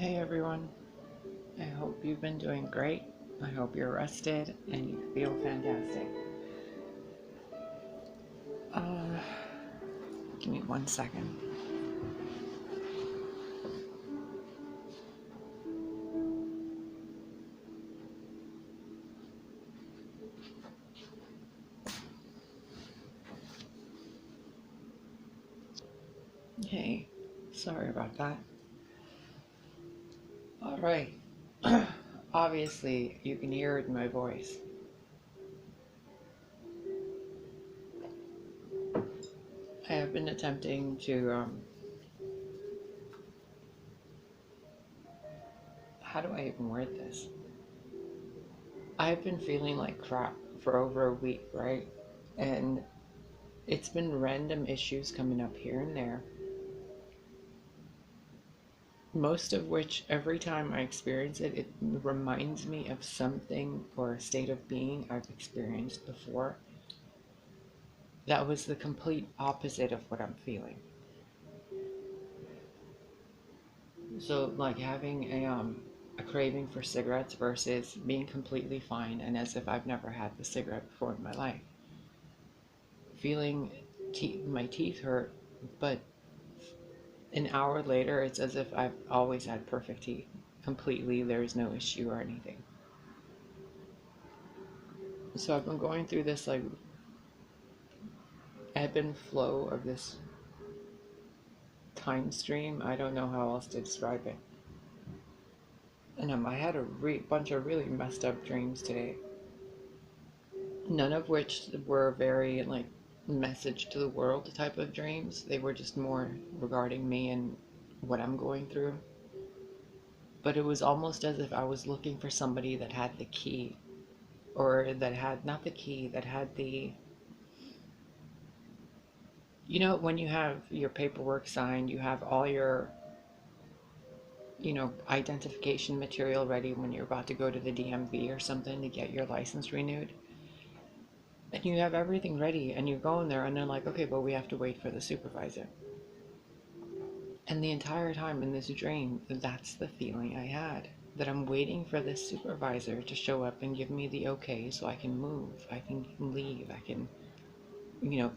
Hey everyone, I hope you've been doing great. I hope you're rested and you feel fantastic. Uh, Give me 1 second. Hey, sorry about that. Alright, obviously you can hear it in my voice. I have been attempting to, how do I even word this? I've been feeling like crap for over a week, right? And it's been random issues coming up here and there, most of which every time I experience it, it reminds me of something or a state of being I've experienced before. That was the complete opposite of what I'm feeling. So, like having a craving for cigarettes versus being completely fine and as if I've never had the cigarette before in my life. Feeling my teeth hurt, but an hour later, it's as if I've always had perfect teeth. Completely, there's no issue or anything. So I've been going through this like ebb and flow of this time stream. I don't know how else to describe it. And I had a bunch of really messed up dreams today. None of which were very like message to the world type of dreams. They were just more regarding me and what I'm going through. But it was almost as if I was looking for somebody that had the key, or that had not the key, that had the, when you have your paperwork signed, you have all your identification material ready when you're about to go to the DMV or something to get your license renewed. And you have everything ready and you're going there and they're like, okay, but we have to wait for the supervisor. And the entire time in this dream, that's the feeling I had. That I'm waiting for this supervisor to show up and give me the okay so I can move, I can leave, I can, you know,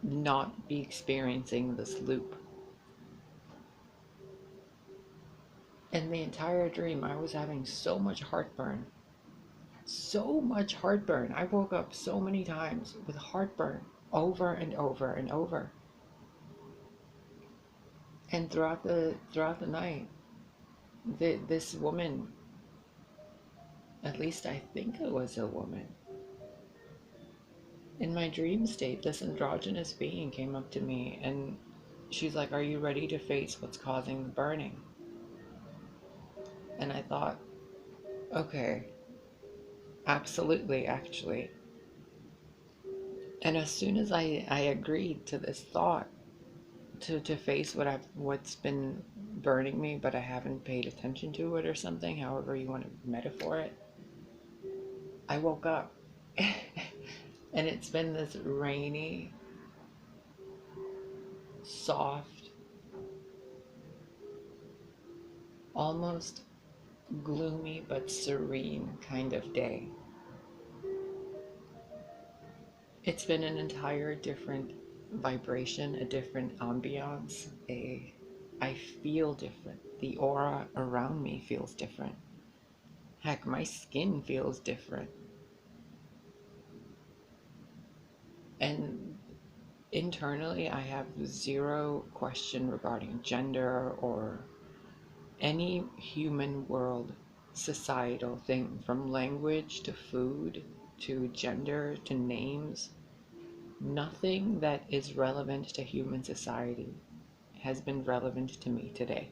not be experiencing this loop. And the entire dream, I was having so much heartburn. So much heartburn. I woke up so many times with heartburn over and over and over. And throughout the night, this woman, at least I think it was a woman, in my dream state, this androgynous being came up to me and she's like, "Are you ready to face what's causing the burning?" And I thought, okay, absolutely, actually. And as soon as I agreed to this thought, to face what's been burning me, but I haven't paid attention to it or something, however you want to metaphor it, I woke up. And it's been this rainy, soft, almost gloomy but serene kind of day. It's been an entire different vibration, a different ambiance. I feel different. The aura around me feels different. Heck, my skin feels different. And internally, I have zero question regarding gender or any human world societal thing, from language to food to gender to names. Nothing that is relevant to human society has been relevant to me today.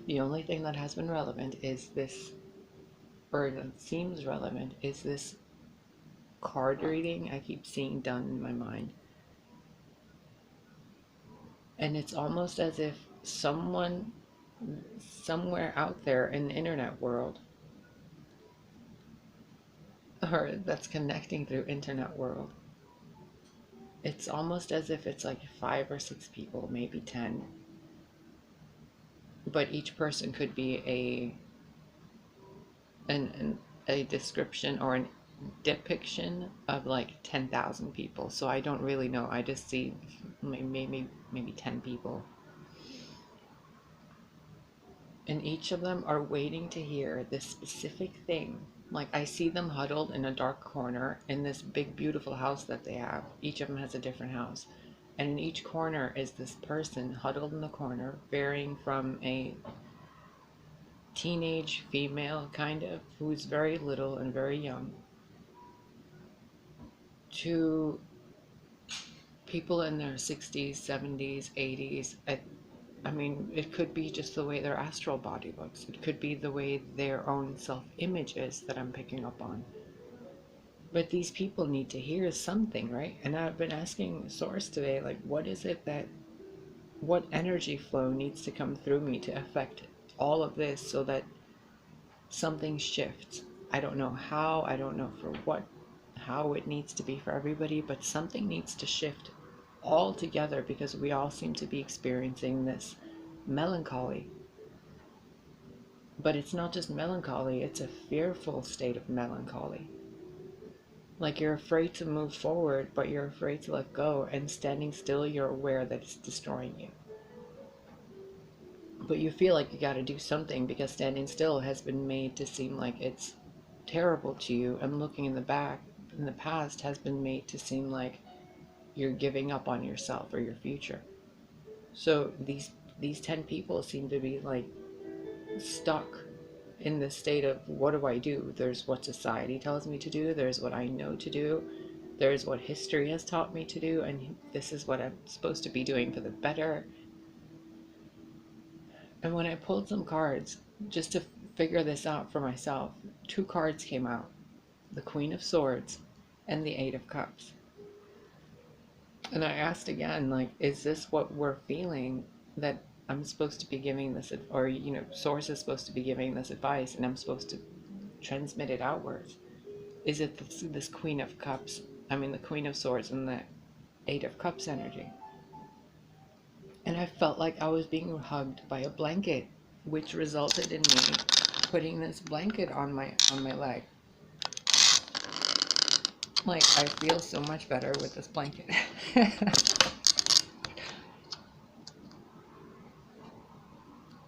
The only thing that has been relevant is this, or that seems relevant, is this card reading I keep seeing done in my mind. And it's almost as if someone somewhere out there in the internet world, or that's connecting through internet world, it's almost as if it's like 5 or 6 people, maybe 10, but each person could be a description or an depiction of like 10,000 people. So I don't really know. I just see maybe 10 people. And each of them are waiting to hear this specific thing. Like I see them huddled in a dark corner in this big beautiful house that they have. Each of them has a different house. And in each corner is this person huddled in the corner, varying from a teenage female kind of, who's very little and very young, to people in their 60s, 70s, 80s. I mean, it could be just the way their astral body looks. It could be the way their own self-image is that I'm picking up on. But these people need to hear something, right? And I've been asking Source today, like, what energy flow needs to come through me to affect all of this so that something shifts. I don't know how, I don't know for what, how it needs to be for everybody, but something needs to shift all together because we all seem to be experiencing this melancholy. But it's not just melancholy, it's a fearful state of melancholy. Like you're afraid to move forward, but you're afraid to let go, and standing still, you're aware that it's destroying you. But you feel like you got to do something because standing still has been made to seem like it's terrible to you, and looking in the past has been made to seem like you're giving up on yourself or your future. So these 10 people seem to be like stuck in this state of, what do I do? There's what society tells me to do, there's what I know to do, there's what history has taught me to do, and this is what I'm supposed to be doing for the better. And when I pulled some cards just to figure this out for myself, 2 cards came out: the Queen of Swords and the Eight of Cups. And I asked again, like, is this what we're feeling, that I'm supposed to be giving this, or, Source is supposed to be giving this advice and I'm supposed to transmit it outwards? Is it this Queen of Cups, the Queen of Swords and the Eight of Cups energy? And I felt like I was being hugged by a blanket, which resulted in me putting this blanket on my leg. Like, I feel so much better with this blanket.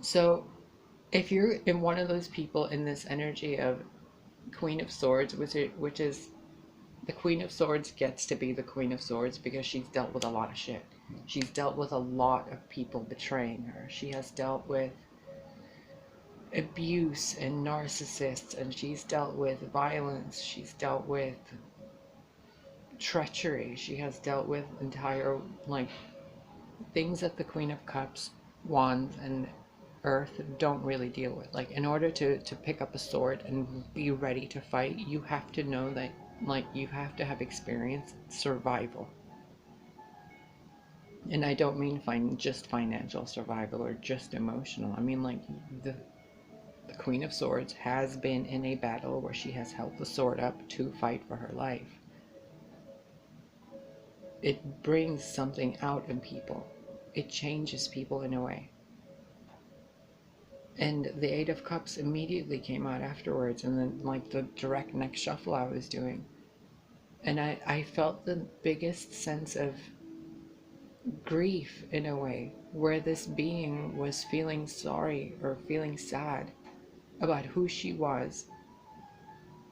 So if you're in one of those people in this energy of Queen of Swords, which is the Queen of Swords gets to be the Queen of Swords because she's dealt with a lot of shit. She's dealt with a lot of people betraying her. She has dealt with abuse and narcissists, and she's dealt with violence. She's dealt with treachery. She has dealt with entire, like, things that the Queen of Cups, Wands, and Earth don't really deal with. Like, in order to pick up a sword and be ready to fight, you have to know that, like, you have to have experienced survival. And I don't mean just financial survival or just emotional. I mean, like, the Queen of Swords has been in a battle where she has held the sword up to fight for her life. It brings something out in people. It changes people in a way. And the Eight of Cups immediately came out afterwards, and then, like, the direct neck shuffle I was doing. And I felt the biggest sense of grief in a way, where this being was feeling sorry or feeling sad about who she was,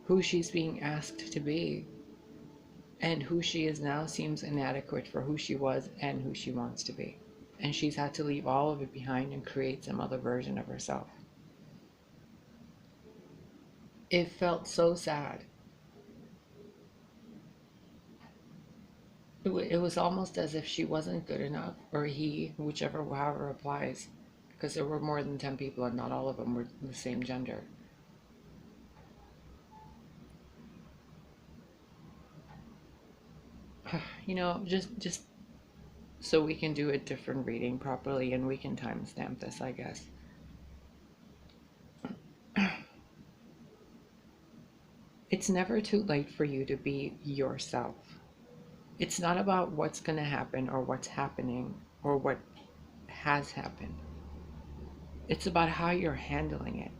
who she's being asked to be, and who she is now seems inadequate for who she was and who she wants to be. And she's had to leave all of it behind and create some other version of herself. It felt so sad. It was almost as if she wasn't good enough, or he, however applies, because there were more than 10 people and not all of them were the same gender. Just so we can do a different reading properly and we can timestamp this, I guess. It's never too late for you to be yourself. It's not about what's going to happen or what's happening or what has happened. It's about how you're handling it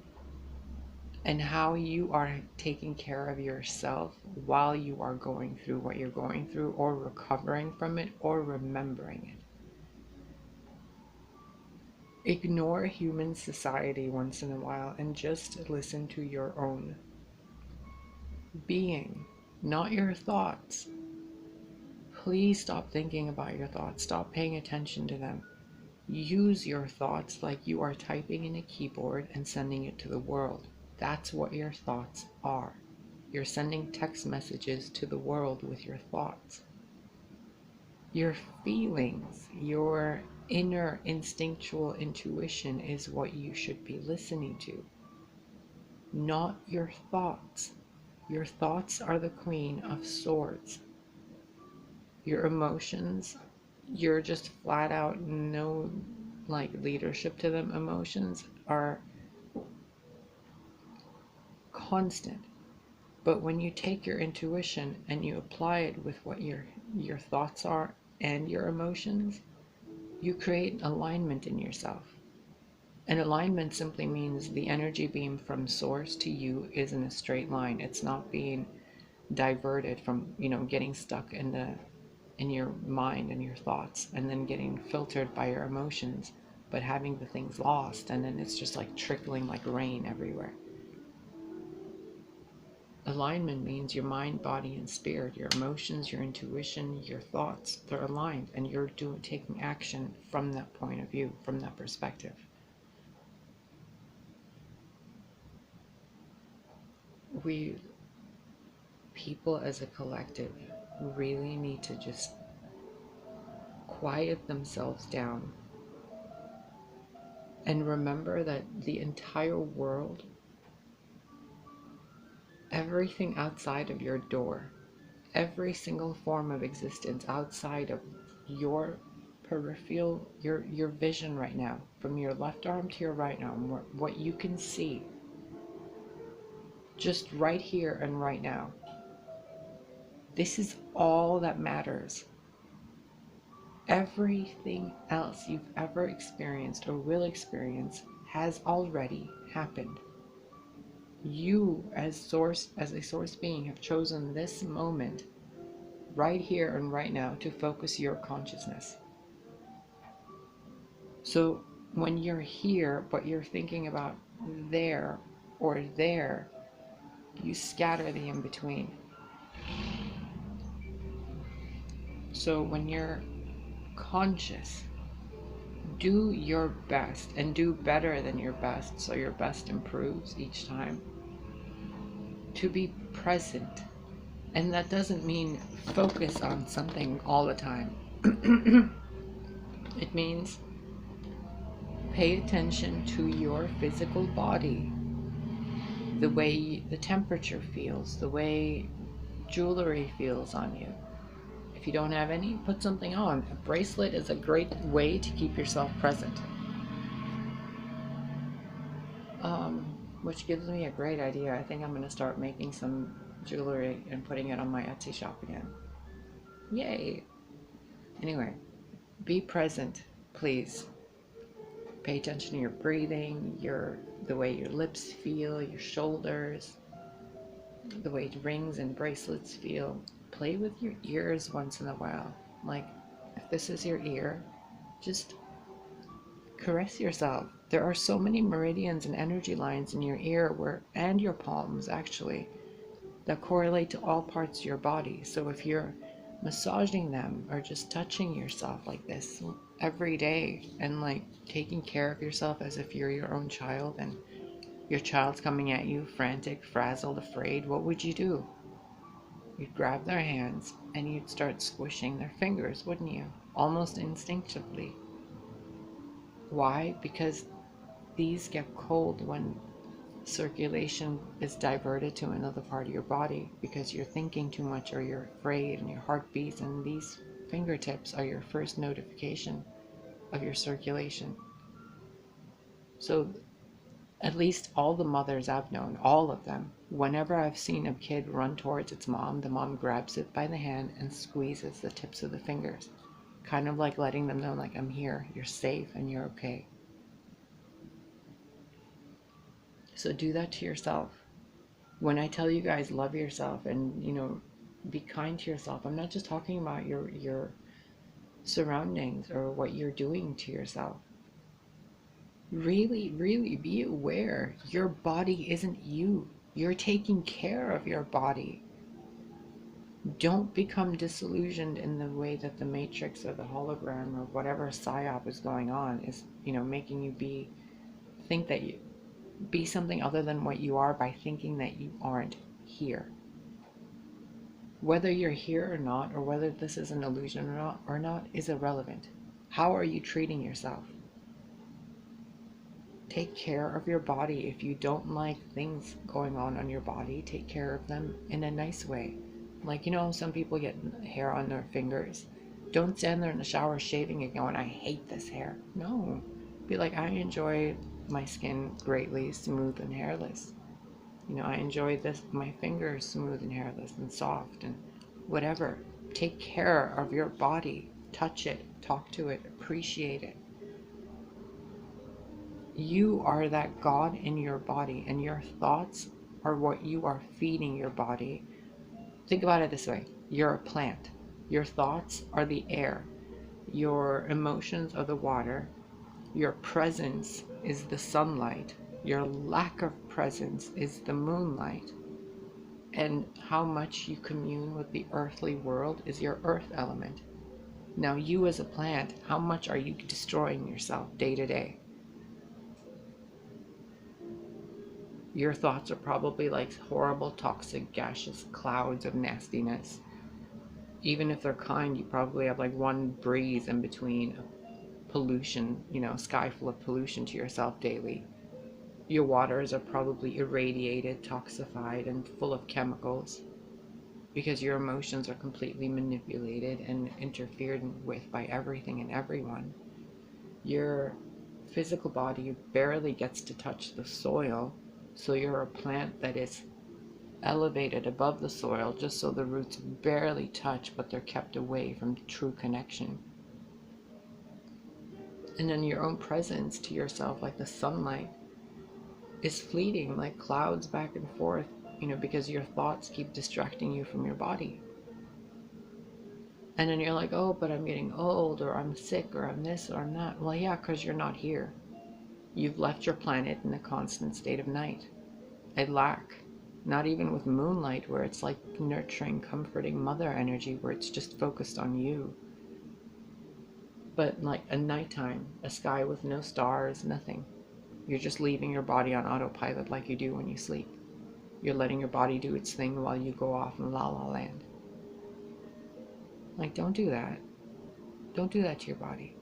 and how you are taking care of yourself while you are going through what you're going through, or recovering from it, or remembering it. Ignore human society once in a while and just listen to your own being, not your thoughts. Please stop thinking about your thoughts. Stop paying attention to them. Use your thoughts like you are typing in a keyboard and sending it to the world. That's what your thoughts are. You're sending text messages to the world with your thoughts. Your feelings, your inner instinctual intuition is what you should be listening to, not your thoughts. Your thoughts are the Queen of Swords. Your emotions, you're just flat out no leadership to them. Emotions are constant. But when you take your intuition and you apply it with what your thoughts are and your emotions, you create alignment in yourself. And alignment simply means the energy beam from source to you is in a straight line. It's not being diverted from, getting stuck in your mind and your thoughts, and then getting filtered by your emotions, but having the things lost, and then it's just like trickling like rain everywhere. Alignment means your mind, body, and spirit, your emotions, your intuition, your thoughts, they're aligned, and you're taking action from that point of view, from that perspective. People as a collective really need to just quiet themselves down and remember that the entire world, everything outside of your door, every single form of existence outside of your peripheral, your vision right now, from your left arm to your right arm, what you can see, just right here and right now, this is all that matters. Everything else you've ever experienced or will experience has already happened. You, as a source being, have chosen this moment right here and right now to focus your consciousness. So when you're here but you're thinking about there or there, you scatter the in-between. So when you're conscious, do your best and do better than your best, so your best improves each time, to be present. And that doesn't mean focus on something all the time. It means pay attention to your physical body, the way the temperature feels, the way jewelry feels on you. If you don't have any, put something on. A bracelet is a great way to keep yourself present. Which gives me a great idea. I think I'm going to start making some jewelry and putting it on my Etsy shop again. Yay! Anyway, be present, please. Pay attention to your breathing, the way your lips feel, your shoulders, the way rings and bracelets feel. Play with your ears once in a while. Like, if this is your ear, just caress yourself. There are so many meridians and energy lines in your ear and your palms actually, that correlate to all parts of your body. So if you're massaging them or just touching yourself like this every day and taking care of yourself as if you're your own child and your child's coming at you frantic, frazzled, afraid, what would you do? You'd grab their hands and you'd start squishing their fingers, wouldn't you? Almost instinctively. Why? Because these get cold when circulation is diverted to another part of your body, because you're thinking too much or you're afraid and your heart beats, and these fingertips are your first notification of your circulation. So at least all the mothers I've known, all of them, whenever I've seen a kid run towards its mom, the mom grabs it by the hand and squeezes the tips of the fingers, kind of like letting them know, like, I'm here, you're safe, and you're okay. So do that to yourself. When I tell you guys love yourself and, be kind to yourself, I'm not just talking about your surroundings or what you're doing to yourself. Really, really be aware your body isn't you. You're taking care of your body. Don't become disillusioned in the way that the matrix or the hologram or whatever psyop is going on is, making you think that you be something other than what you are by thinking that you aren't here. Whether you're here or not, or whether this is an illusion or not is irrelevant. How are you treating yourself? Take care of your body. If you don't like things going on your body, take care of them in a nice way. Like, some people get hair on their fingers. Don't stand there in the shower shaving and going, I hate this hair. No. Be like, I enjoy my skin greatly smooth and hairless. I enjoy my fingers smooth and hairless and soft and whatever. Take care of your body. Touch it, talk to it, appreciate it. You are that God in your body, and your thoughts are what you are feeding your body. Think about it this way. You're a plant. Your thoughts are the air. Your emotions are the water. Your presence is the sunlight. Your lack of presence is the moonlight. And how much you commune with the earthly world is your earth element. Now, you as a plant, how much are you destroying yourself day to day? Your thoughts are probably like horrible, toxic, gaseous clouds of nastiness. Even if they're kind, you probably have like one breeze in between pollution, sky full of pollution to yourself daily. Your waters are probably irradiated, toxified, and full of chemicals because your emotions are completely manipulated and interfered with by everything and everyone. Your physical body barely gets to touch the soil, so you're a plant that is elevated above the soil just so the roots barely touch, but they're kept away from true connection. And then your own presence to yourself, like the sunlight, is fleeting, like clouds back and forth, because your thoughts keep distracting you from your body. And then you're like, oh, but I'm getting old, or I'm sick, or I'm this, or I'm that. Well, yeah, because you're not here. You've left your planet in a constant state of night. A lack. Not even with moonlight, where it's like nurturing, comforting mother energy, where it's just focused on you. But like a nighttime, a sky with no stars, nothing. You're just leaving your body on autopilot like you do when you sleep. You're letting your body do its thing while you go off in la la land. Like, don't do that. Don't do that to your body.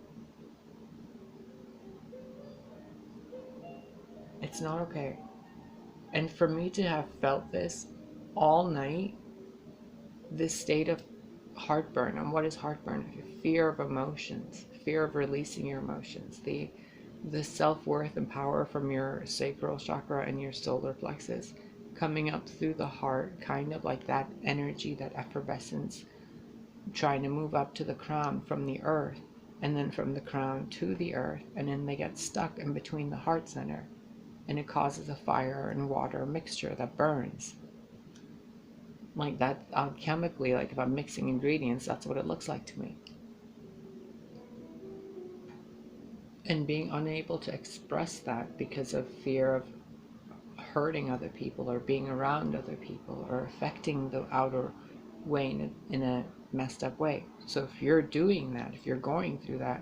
It's not okay. And for me to have felt this all night, this state of heartburn, and what is heartburn? Fear of emotions, fear of releasing your emotions, the self-worth and power from your sacral chakra and your solar plexus coming up through the heart, kind of like that energy, that effervescence, trying to move up to the crown from the earth, and then from the crown to the earth, and then they get stuck in between the heart center, and it causes a fire and water mixture that burns. Like that, chemically, like if I'm mixing ingredients, that's what it looks like to me. And being unable to express that because of fear of hurting other people or being around other people or affecting the outer way in a messed up way. So if you're doing that, if you're going through that,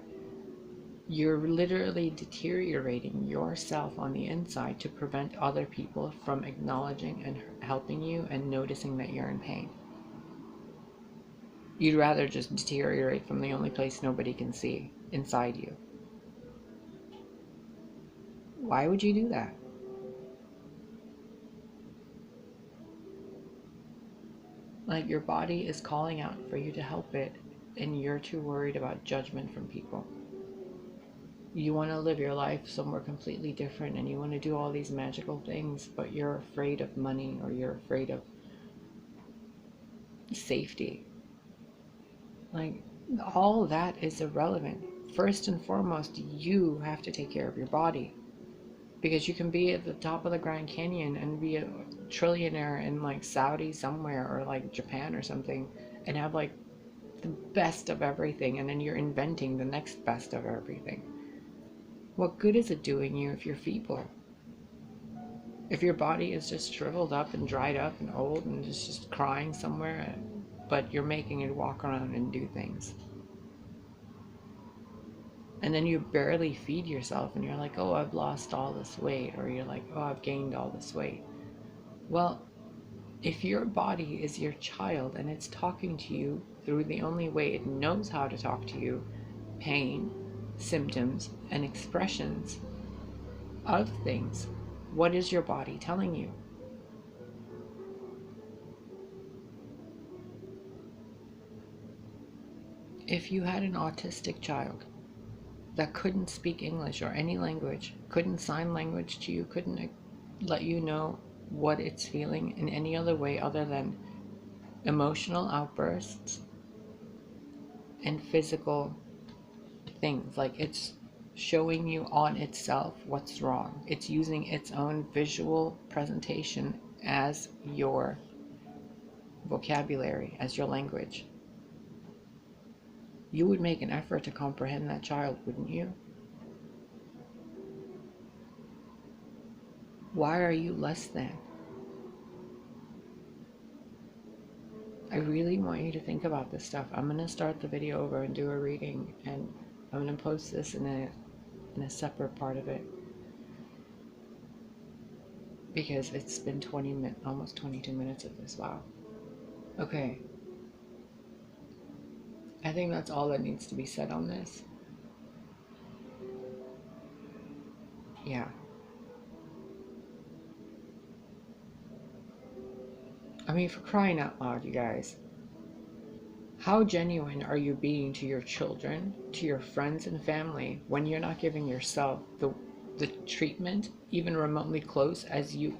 you're literally deteriorating yourself on the inside to prevent other people from acknowledging and helping you and noticing that you're in pain. You'd rather just deteriorate from the only place nobody can see, inside you. Why would you do that? Like, your body is calling out for you to help it, and you're too worried about judgment from people. You want to live your life somewhere completely different, and you want to do all these magical things, but you're afraid of money, or you're afraid of safety. Like, all that is irrelevant. First and foremost, you have to take care of your body. Because you can be at the top of the Grand Canyon and be a trillionaire in like Saudi somewhere, or like Japan or something, and have like the best of everything, and then you're inventing the next best of everything. What good is it doing you if you're feeble? If your body is just shriveled up and dried up and old and just crying somewhere, but you're making it walk around and do things. And then you barely feed yourself and you're like, oh, I've lost all this weight, or you're like, oh, I've gained all this weight. Well, if your body is your child and it's talking to you through the only way it knows how to talk to you, pain, symptoms, and expressions of things, what is your body telling you? If you had an autistic child that couldn't speak English or any language, couldn't sign language to you, couldn't let you know what it's feeling in any other way other than emotional outbursts and physical things, like it's showing you on itself what's wrong. It's using its own visual presentation as your vocabulary, as your language. You would make an effort to comprehend that child, wouldn't you? Why are you less than? I really want you to think about this stuff. I'm going to start the video over and do a reading, and I'm going to post this in a separate part of it, because it's been almost 22 minutes of this. Wow. Okay. I think that's all that needs to be said on this. Yeah. I mean, for crying out loud, you guys. How genuine are you being to your children, to your friends and family, when you're not giving yourself the treatment, even remotely close, as you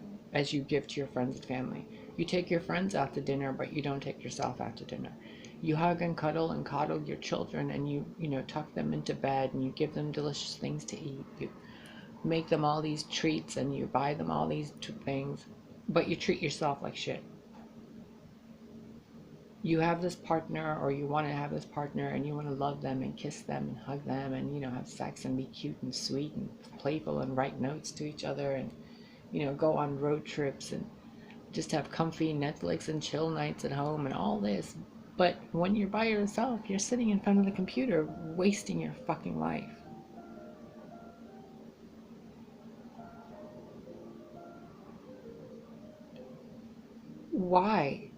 give to your friends and family? You take your friends out to dinner, but you don't take yourself out to dinner. You hug and cuddle and coddle your children, and you tuck them into bed, and you give them delicious things to eat. You make them all these treats, and you buy them all these things, but you treat yourself like shit. You have this partner, or you want to have this partner, and you want to love them and kiss them and hug them and have sex and be cute and sweet and playful and write notes to each other, and go on road trips and just have comfy Netflix and chill nights at home and all this. But when you're by yourself, you're sitting in front of the computer wasting your fucking life. Why?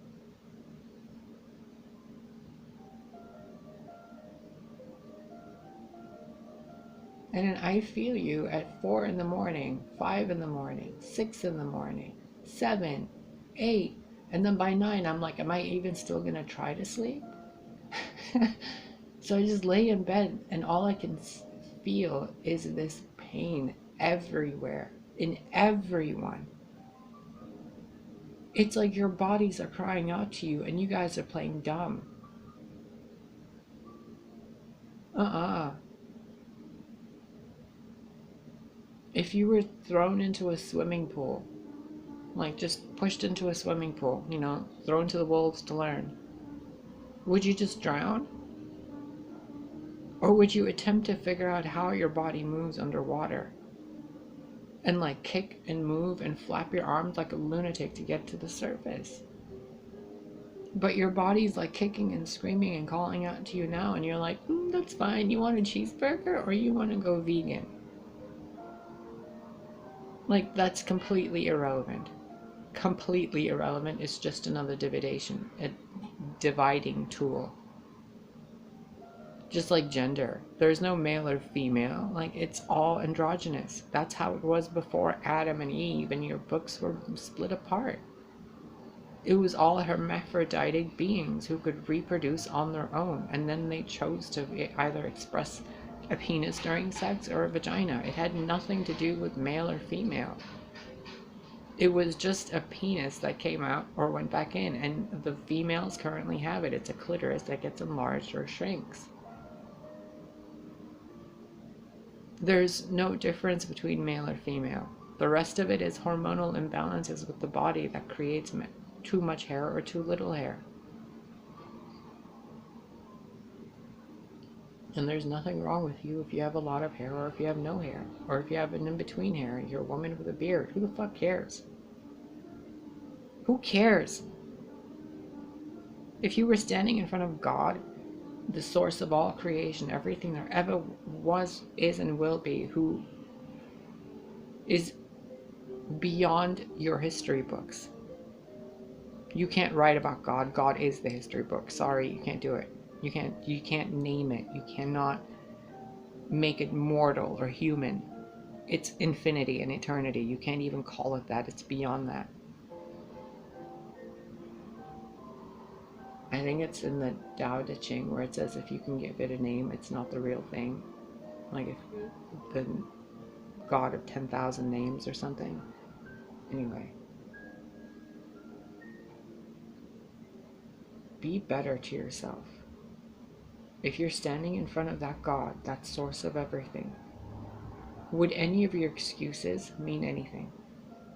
And then I feel you at 4 in the morning, 5 in the morning, 6 in the morning, 7, 8, and then by 9 I'm like, am I even still gonna try to sleep? So I just lay in bed, and all I can feel is this pain everywhere, in everyone. It's like your bodies are crying out to you, and you guys are playing dumb. If you were thrown into a swimming pool, like just pushed into a swimming pool, thrown to the wolves to learn, would you just drown? Or would you attempt to figure out how your body moves underwater? And like kick and move and flap your arms like a lunatic to get to the surface? But your body's like kicking and screaming and calling out to you now, and you're like, that's fine. You want a cheeseburger, or you want to go vegan? Like, that's completely irrelevant. Completely irrelevant. It's just another dividing tool. Just like gender. There's no male or female. Like, it's all androgynous. That's how it was before Adam and Eve and your books were split apart. It was all hermaphroditic beings who could reproduce on their own, and then they chose to either express a penis during sex or a vagina. It had nothing to do with male or female. It was just a penis that came out or went back in, and the females currently have it. It's a clitoris that gets enlarged or shrinks. There's no difference between male or female. The rest of it is hormonal imbalances with the body that creates too much hair or too little hair. And there's nothing wrong with you if you have a lot of hair or if you have no hair. Or if you have an in-between hair, you're a woman with a beard. Who the fuck cares? Who cares? If you were standing in front of God, the source of all creation, everything there ever was, is, and will be, who is beyond your history books. You can't write about God. God is the history book. Sorry, you can't do it. You can't name it. You cannot make it mortal or human. It's infinity and eternity. You can't even call it that. It's beyond that. I think it's in the Tao Te Ching where it says if you can give it a name, it's not the real thing. Like if the God of 10,000 names or something. Anyway. Be better to yourself. If you're standing in front of that God, that source of everything, would any of your excuses mean anything?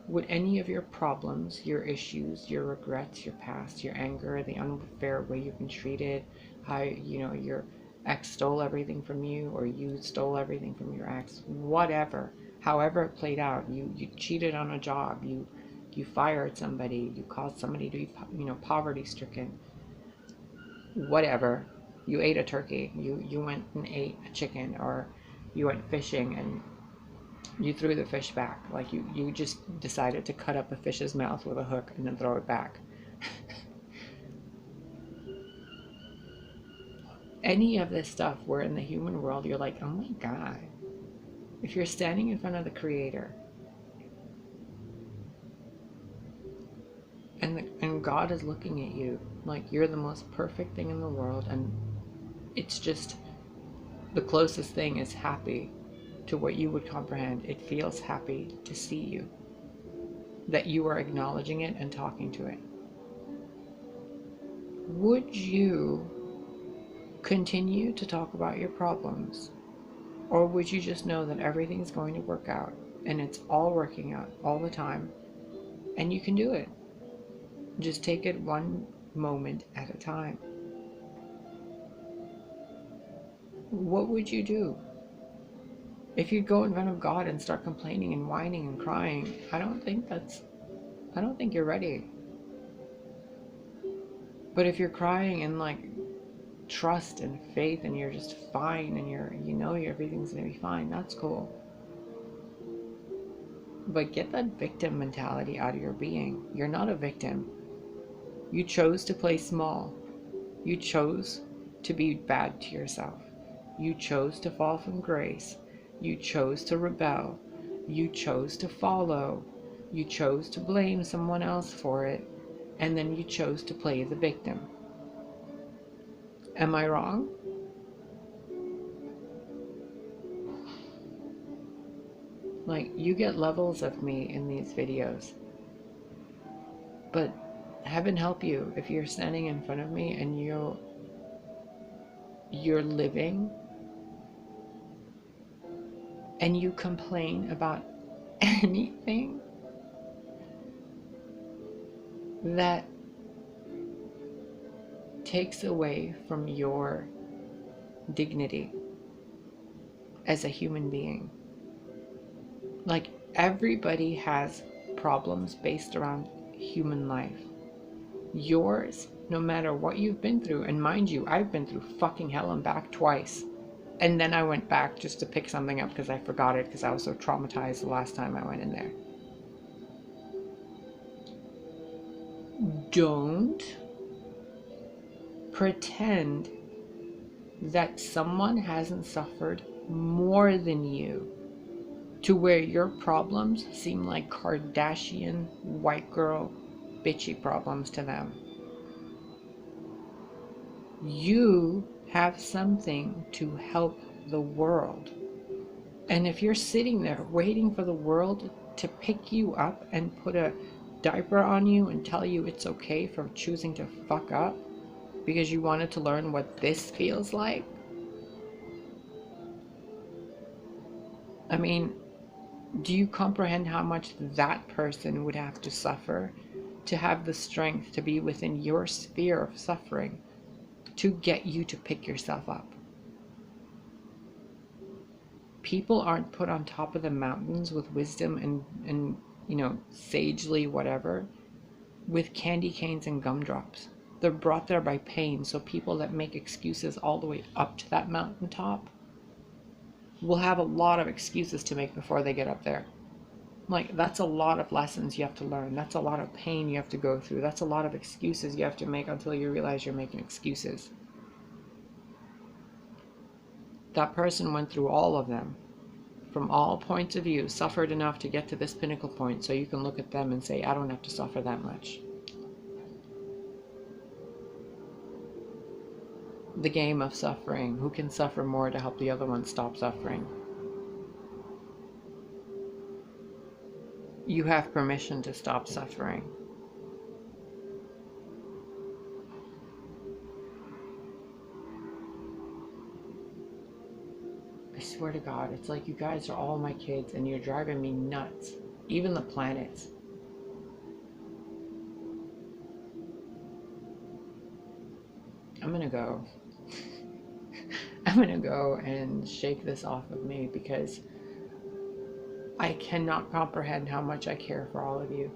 Would any of your problems, your issues, your regrets, your past, your anger, the unfair way you've been treated, how, your ex stole everything from you, or you stole everything from your ex, whatever, however it played out, you cheated on a job, you fired somebody, you caused somebody to be, poverty stricken, whatever, you ate a turkey, you went and ate a chicken, or you went fishing and you threw the fish back, like you just decided to cut up a fish's mouth with a hook and then throw it back. Any of this stuff where in the human world you're like, oh my God, if you're standing in front of the Creator and God is looking at you like you're the most perfect thing in the world, and it's just the closest thing is happy to what you would comprehend. It feels happy to see you, that you are acknowledging it and talking to it. Would you continue to talk about your problems, or would you just know that everything's going to work out and it's all working out all the time and you can do it? Just take it one moment at a time. What would you do? If you go in front of God and start complaining and whining and crying, I don't think you're ready. But if you're crying in like trust and faith and you're just fine and everything's gonna be fine, that's cool. But get that victim mentality out of your being. You're not a victim. You chose to play small. You chose to be bad to yourself. You chose to fall from grace. You chose to rebel. You chose to follow. You chose to blame someone else for it. And then you chose to play the victim. Am I wrong? Like, you get levels of me in these videos. But heaven help you if you're standing in front of me and you're living and you complain about anything that takes away from your dignity as a human being. Like, everybody has problems based around human life. Yours, no matter what you've been through, and mind you, I've been through fucking hell and back twice. And then I went back just to pick something up because I forgot it because I was so traumatized the last time I went in there. Don't pretend that someone hasn't suffered more than you to where your problems seem like Kardashian white girl bitchy problems to them. You have something to help the world. And if you're sitting there waiting for the world to pick you up and put a diaper on you and tell you it's okay for choosing to fuck up because you wanted to learn what this feels like, I mean, do you comprehend how much that person would have to suffer to have the strength to be within your sphere of suffering to get you to pick yourself up? People aren't put on top of the mountains with wisdom and sagely whatever, with candy canes and gumdrops. They're brought there by pain, so people that make excuses all the way up to that mountaintop will have a lot of excuses to make before they get up there. Like, that's a lot of lessons you have to learn. That's a lot of pain you have to go through. That's a lot of excuses you have to make until you realize you're making excuses. That person went through all of them, from all points of view, suffered enough to get to this pinnacle point so you can look at them and say, I don't have to suffer that much. The game of suffering. Who can suffer more to help the other one stop suffering? You have permission to stop suffering. I swear to God, it's like you guys are all my kids and you're driving me nuts. Even the planets. I'm gonna go. I'm gonna go and shake this off of me because I cannot comprehend how much I care for all of you.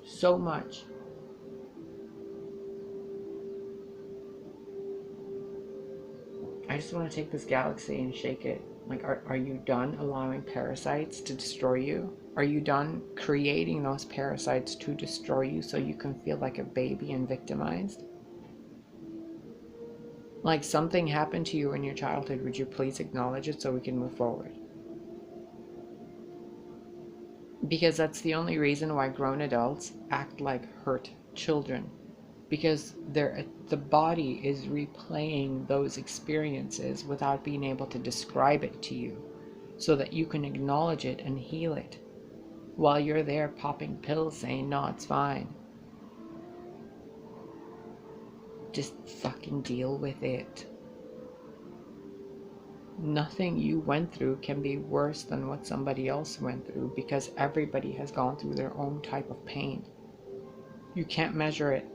So much. I just want to take this galaxy and shake it. Like, are you done allowing parasites to destroy you? Are you done creating those parasites to destroy you so you can feel like a baby and victimized? Like, something happened to you in your childhood, would you please acknowledge it so we can move forward? Because that's the only reason why grown adults act like hurt children. Because the body is replaying those experiences without being able to describe it to you so that you can acknowledge it and heal it while you're there popping pills saying, no, it's fine. Just fucking deal with it. Nothing you went through can be worse than what somebody else went through because everybody has gone through their own type of pain. You can't measure it.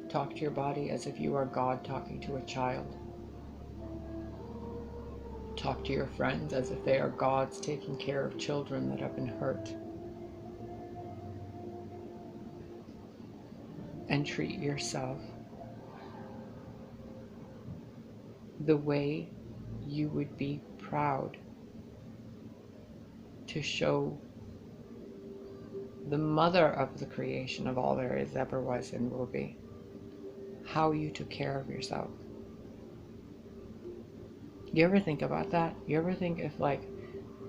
Talk to your body as if you are God talking to a child. Talk to your friends as if they are gods taking care of children that have been hurt. And treat yourself the way you would be proud to show the mother of the creation of all there is, ever was, and will be, how you took care of yourself. You ever think about that? You ever think if, like,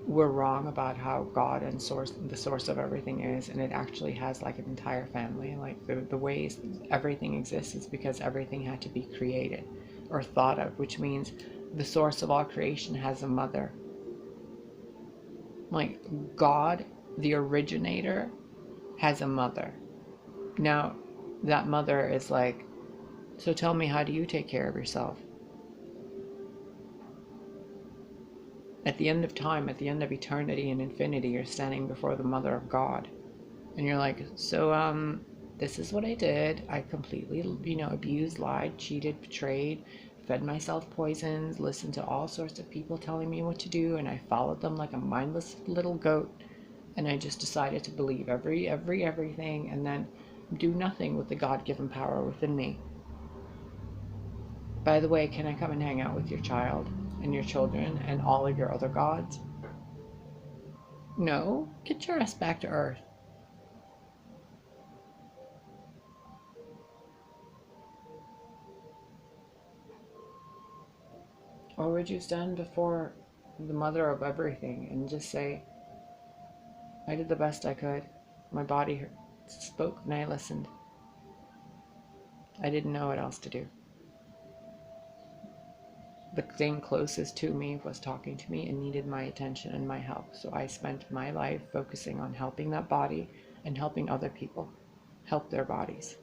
we're wrong about how God and the source of everything is, and it actually has like an entire family, like the ways everything exists is because everything had to be created or thought of, which means the source of all creation has a mother. Like, God, the originator, has a mother. Now, that mother is like, so tell me, how do you take care of yourself? At the end of time, at the end of eternity and infinity, you're standing before the mother of God. And you're like, so, this is what I did. I completely, abused, lied, cheated, betrayed, fed myself poisons, listened to all sorts of people telling me what to do, and I followed them like a mindless little goat. And I just decided to believe everything and then do nothing with the God-given power within me. By the way, can I come and hang out with your child and your children and all of your other gods? No, get your ass back to Earth. Or would you stand before the mother of everything and just say, I did the best I could. My body spoke and I listened. I didn't know what else to do. the thing closest to me was talking to me and needed my attention and my help. So I spent my life focusing on helping that body and helping other people help their bodies.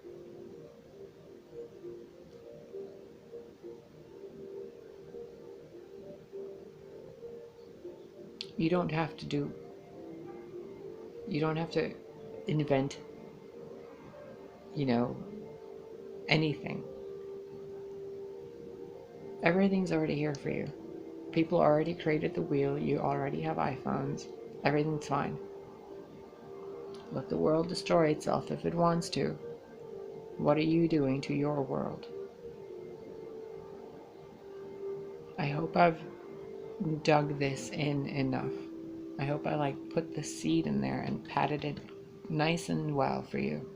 You don't have to do, you don't have to invent, you know, anything. Everything's already here for you. People already created the wheel. You already have iPhones. Everything's fine. Let the world destroy itself if it wants to. What are you doing to your world? I hope I've dug this in enough. I hope I put the seed in there and patted it nice and well for you.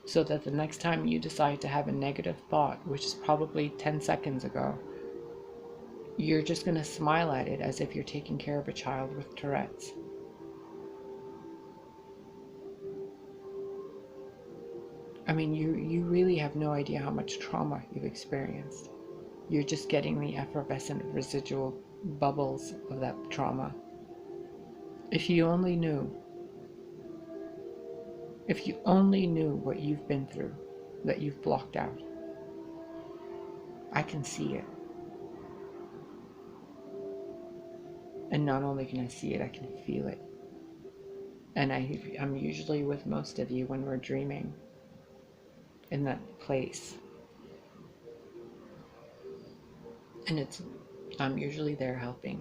So that the next time you decide to have a negative thought, which is probably 10 seconds ago, you're just going to smile at it as if you're taking care of a child with Tourette's. I mean, you really have no idea how much trauma you've experienced. You're just getting the effervescent residual bubbles of that trauma. If you only knew what you've been through, that you've blocked out. I can see it. And not only can I see it, I can feel it. And I'm usually with most of you when we're dreaming in that place. And I'm usually there helping.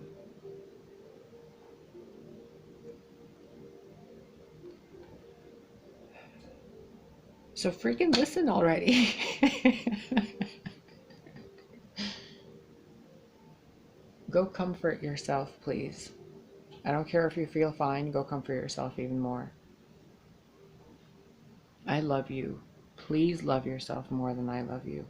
So freaking listen already. Go comfort yourself, please. I don't care if you feel fine, go comfort yourself even more. I love you. Please love yourself more than I love you.